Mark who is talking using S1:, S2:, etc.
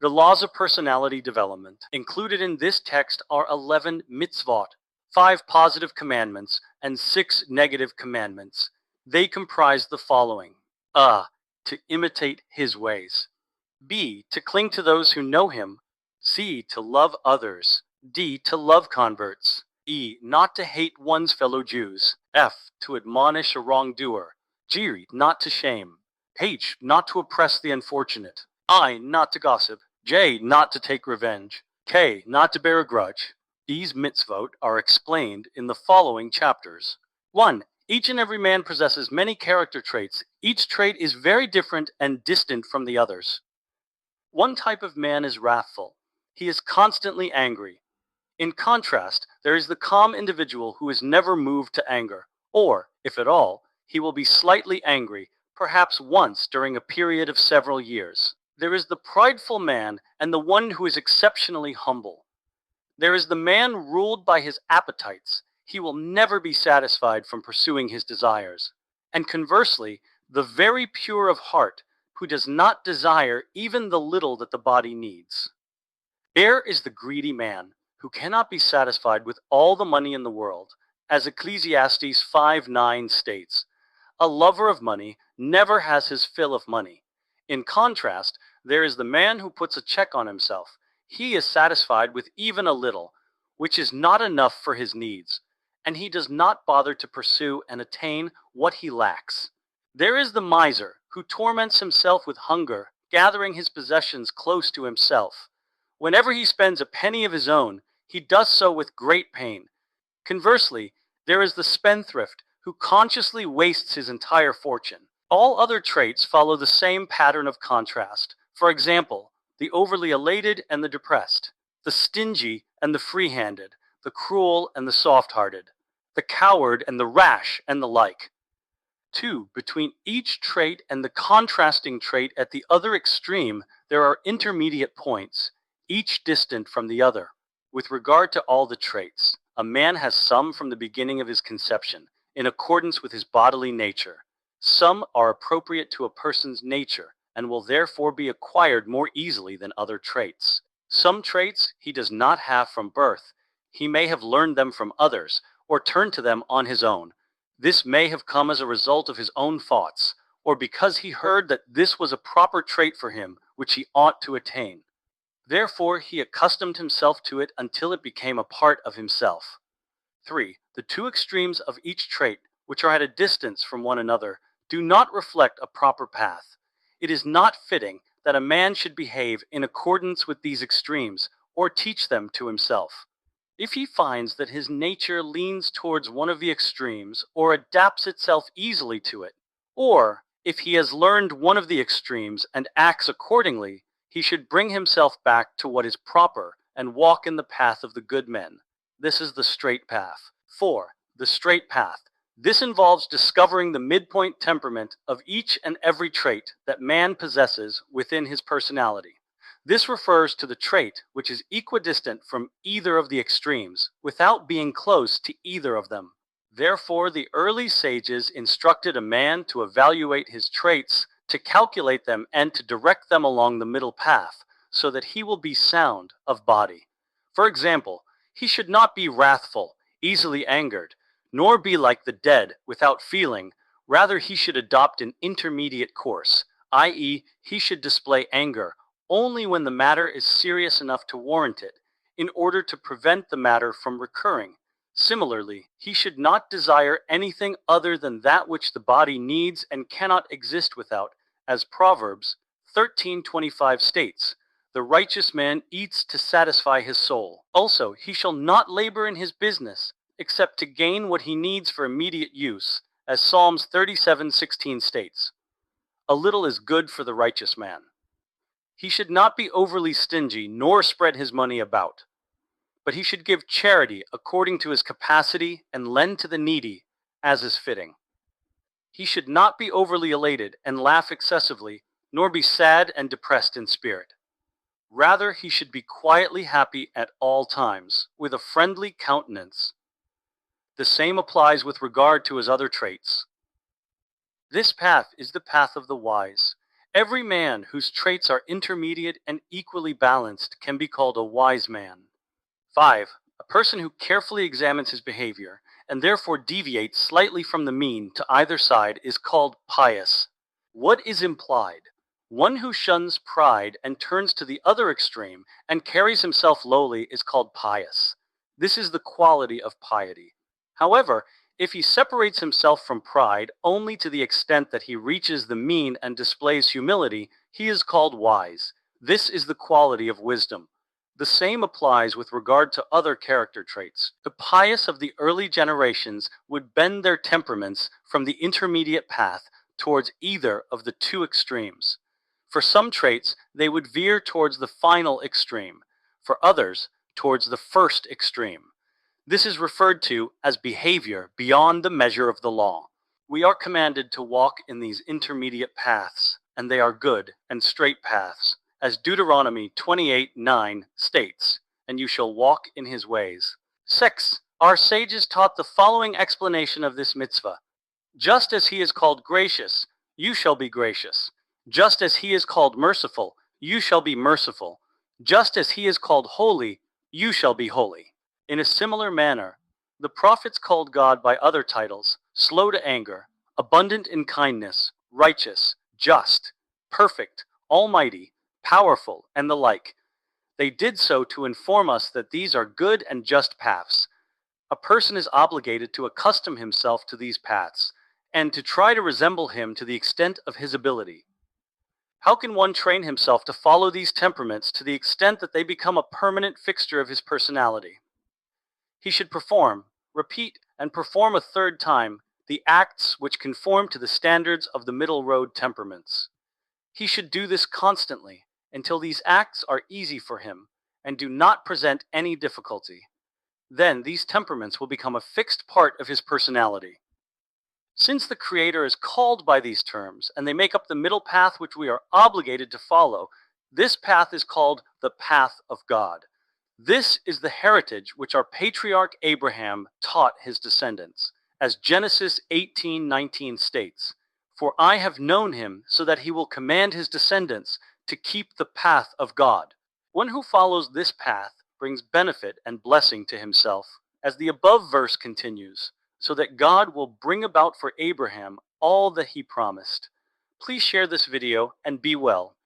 S1: The laws of personality development. Included in this text are 11 mitzvot, 5 positive commandments, and 6 negative commandments. They comprise the following: A. To imitate his ways. B. To cling to those who know him. C. To love others. D. To love converts. E. Not to hate one's fellow Jews. F. To admonish a wrongdoer. G. Not to shame. H. Not to oppress the unfortunate. I. Not to gossip. J. Not to take revenge. K. Not to bear a grudge. These mitzvot are explained in the following chapters. 1. Each and every man possesses many character traits. Each trait is very different and distant from the others. One type of man is wrathful. He is constantly angry. In contrast, there is the calm individual who is never moved to anger, or, if at all, he will be slightly angry, perhaps once during a period of several years. There is the prideful man and the one who is exceptionally humble. There is the man ruled by his appetites. He will never be satisfied from pursuing his desires. And conversely, the very pure of heart, who does not desire even the little that the body needs. There is the greedy man, who cannot be satisfied with all the money in the world, as Ecclesiastes 5:9 states. A lover of money never has his fill of money. In contrast, there is the man who puts a check on himself. He is satisfied with even a little, which is not enough for his needs, and he does not bother to pursue and attain what he lacks. There is the miser, who torments himself with hunger, gathering his possessions close to himself. Whenever he spends a penny of his own, he does so with great pain. Conversely, there is the spendthrift, who consciously wastes his entire fortune. All other traits follow the same pattern of contrast. For example, the overly elated and the depressed, the stingy and the free-handed, the cruel and the soft-hearted, the coward and the rash, and the like. 2. Between each trait and the contrasting trait at the other extreme, there are intermediate points, each distant from the other. With regard to all the traits, a man has some from the beginning of his conception, in accordance with his bodily nature. Some are appropriate to a person's nature, and will therefore be acquired more easily than other traits. Some traits he does not have from birth. He may have learned them from others, or turned to them on his own. This may have come as a result of his own thoughts, or because he heard that this was a proper trait for him, which he ought to attain. Therefore he accustomed himself to it until it became a part of himself. 3. The two extremes of each trait, which are at a distance from one another, do not reflect a proper path. It is not fitting that a man should behave in accordance with these extremes, or teach them to himself. If he finds that his nature leans towards one of the extremes, or adapts itself easily to it, or if he has learned one of the extremes and acts accordingly, he should bring himself back to what is proper and walk in the path of the good men. This is the straight path. 4. The straight path. This involves discovering the midpoint temperament of each and every trait that man possesses within his personality. This refers to the trait which is equidistant from either of the extremes, without being close to either of them. Therefore, the early sages instructed a man to evaluate his traits, to calculate them, and to direct them along the middle path, so that he will be sound of body. For example, he should not be wrathful, easily angered, nor be like the dead, without feeling. Rather, he should adopt an intermediate course, i.e., he should display anger only when the matter is serious enough to warrant it, in order to prevent the matter from recurring. Similarly, he should not desire anything other than that which the body needs and cannot exist without, as Proverbs 13:25 states, "The righteous man eats to satisfy his soul." Also, he shall not labor in his business, except to gain what he needs for immediate use, as Psalms 37:16 states, "A little is good for the righteous man." He should not be overly stingy, nor spread his money about, but he should give charity according to his capacity and lend to the needy, as is fitting. He should not be overly elated and laugh excessively, nor be sad and depressed in spirit. Rather, he should be quietly happy at all times, with a friendly countenance. The same applies with regard to his other traits. This path is the path of the wise. Every man whose traits are intermediate and equally balanced can be called a wise man. 5. A person who carefully examines his behavior and therefore deviates slightly from the mean to either side is called pious. What is implied? One who shuns pride and turns to the other extreme and carries himself lowly is called pious. This is the quality of piety. However, if he separates himself from pride only to the extent that he reaches the mean and displays humility, he is called wise. This is the quality of wisdom. The same applies with regard to other character traits. The pious of the early generations would bend their temperaments from the intermediate path towards either of the two extremes. For some traits, they would veer towards the final extreme. For others, towards the first extreme. This is referred to as behavior beyond the measure of the law. We are commanded to walk in these intermediate paths, and they are good and straight paths, as Deuteronomy 28:9 states, and you shall walk in his ways. 6. Our sages taught the following explanation of this mitzvah. Just as he is called gracious, you shall be gracious. Just as he is called merciful, you shall be merciful. Just as he is called holy, you shall be holy. In a similar manner, the prophets called God by other titles: slow to anger, abundant in kindness, righteous, just, perfect, almighty, powerful, and the like. They did so to inform us that these are good and just paths. A person is obligated to accustom himself to these paths, and to try to resemble him to the extent of his ability. How can one train himself to follow these temperaments to the extent that they become a permanent fixture of his personality? He should perform, repeat, and perform a third time the acts which conform to the standards of the middle road temperaments. He should do this constantly until these acts are easy for him and do not present any difficulty. Then these temperaments will become a fixed part of his personality. Since the Creator is called by these terms, and they make up the middle path which we are obligated to follow, this path is called the path of God. This is the heritage which our patriarch Abraham taught his descendants, as Genesis 18:19 states, "For I have known him so that he will command his descendants to keep the path of God." One who follows this path brings benefit and blessing to himself, as the above verse continues, so that God will bring about for Abraham all that he promised. Please share this video and be well.